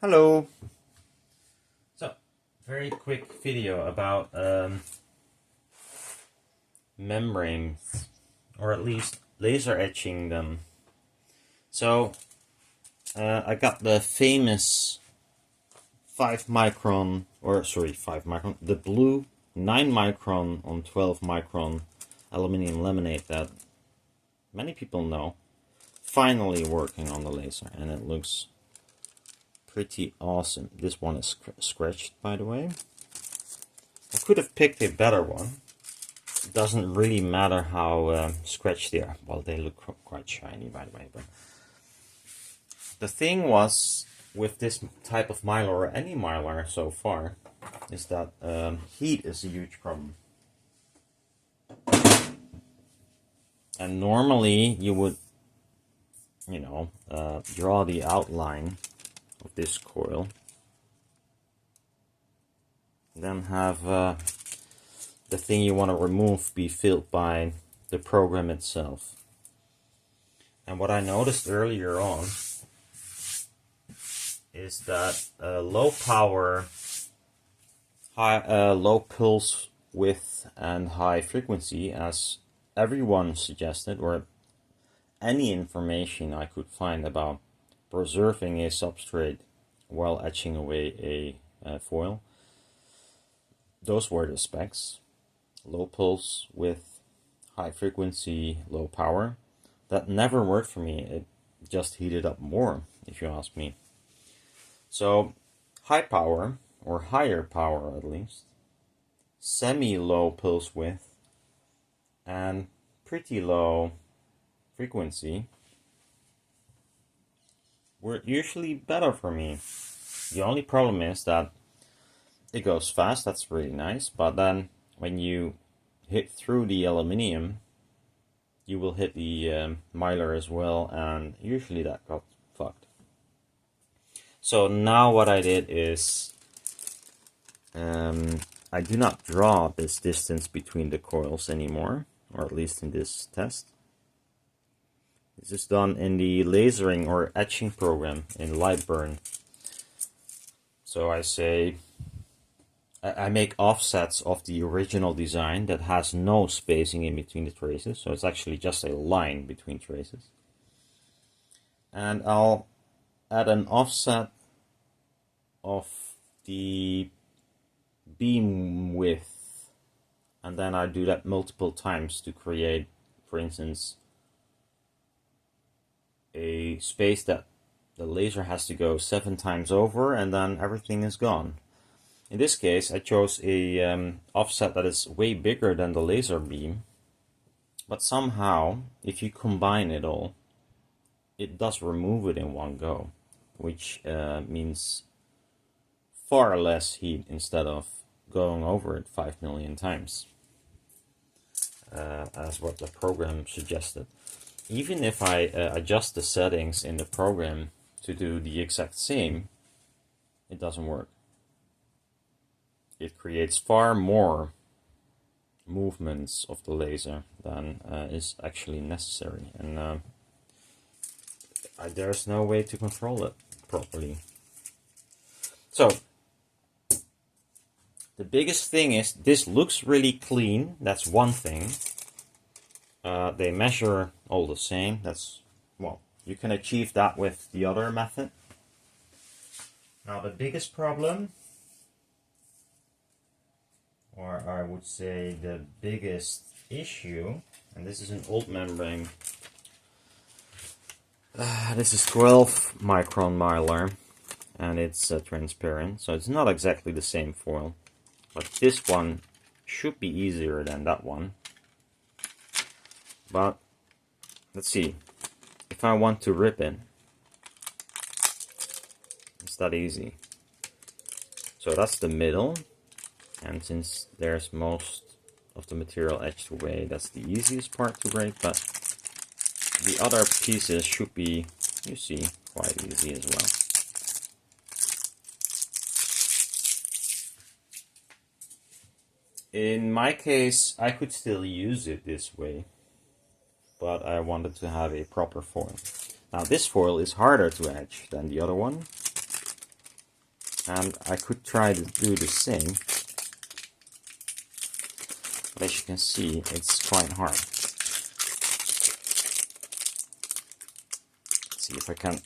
Hello! So, very quick video about membranes, or at least laser etching them. So, I got the famous 5 micron, the blue 9 micron on 12 micron aluminum laminate that many people know, finally working on the laser, and it looks pretty awesome. This one is scratched, by the way. I could have picked a better one. It doesn't really matter how scratched they are. Well, they look quite shiny, by the way. But the thing was, with this type of mylar, or any mylar so far, is that heat is a huge problem. And normally you would, draw the outline of this coil, then have the thing you want to remove be filled by the program itself. And what I noticed earlier on is that low power, low pulse width and high frequency, as everyone suggested, or any information I could find about preserving a substrate while etching away a foil, those were the specs. Low pulse with high frequency, low power. That never worked for me. It just heated up more, if you ask me. So high power, or higher power at least, semi-low pulse width, and pretty low frequency were usually better for me. The only problem is that it goes fast. That's really nice, but then when you hit through the aluminium, you will hit the mylar as well, and usually that got fucked. So now what I did is I do not draw this distance between the coils anymore, or at least in this test. This is done in the lasering or etching program in Lightburn. So I make offsets of the original design that has no spacing in between the traces, so it's actually just a line between traces. And I'll add an offset of the beam width, and then I do that multiple times to create, for instance, a space that the laser has to go 7 times over, and then everything is gone. In this case, I chose a offset that is way bigger than the laser beam, but somehow, if you combine it all, it does remove it in one go, which means far less heat instead of going over it 5 million times, as what the program suggested. Even if I adjust the settings in the program to do the exact same, it doesn't work. It creates far more movements of the laser than is actually necessary, and there's no way to control it properly. So the biggest thing is, this looks really clean. That's one thing. They measure all the same. Well, you can achieve that with the other method. Now the biggest problem, or I would say the biggest issue, and this is an old membrane. This is 12 micron mylar, and it's transparent, so it's not exactly the same foil. But this one should be easier than that one. But let's see, if I want to rip it, it's that easy. So that's the middle, and since there's most of the material etched away, that's the easiest part to break, but the other pieces should be, you see, quite easy as well. In my case, I could still use it this way, but I wanted to have a proper foil. Now this foil is harder to etch than the other one, And I could try to do the same. But as you can see, it's quite hard. Let's see if I can.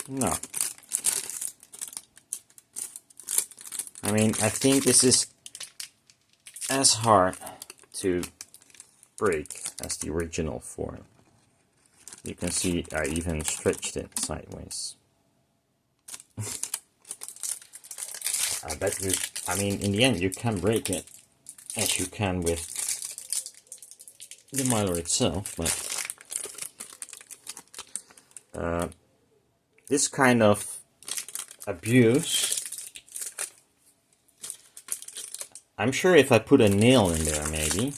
No. I mean, I think this is as hard to break as the original foil. You can see I even stretched it sideways. I bet you, I mean, in the end you can break it as you can with the Mylar itself, but this kind of abuse, I'm sure if I put a nail in there maybe,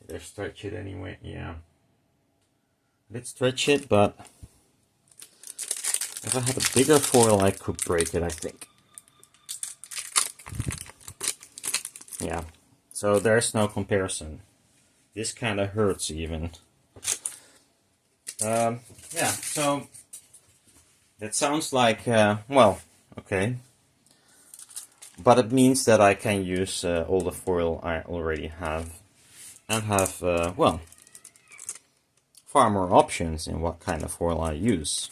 did I stretch it anyway? Yeah. I did stretch it, but if I had a bigger foil I could break it, I think. Yeah, so there's no comparison. This kind of hurts even. Yeah, so that sounds like, well, okay. But it means that I can use all the foil I already have and have, well, far more options in what kind of foil I use.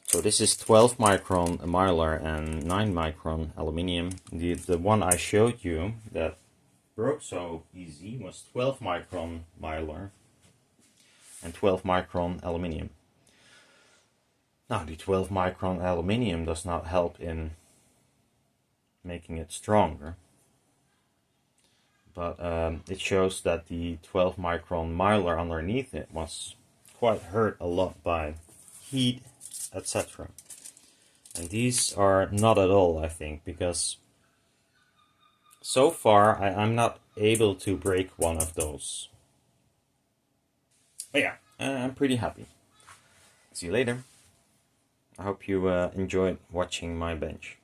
So this is 12 micron Mylar and 9 micron aluminium. The one I showed you that broke so easy was 12 micron Mylar and 12 micron aluminium. Now the 12 micron aluminium does not help in making it stronger, but it shows that the 12 micron Mylar underneath it was quite hurt a lot by heat, etc. And these are not at all, I think, because so far I'm not able to break one of those. But yeah, I'm pretty happy. See you later. I hope you enjoyed watching my bench.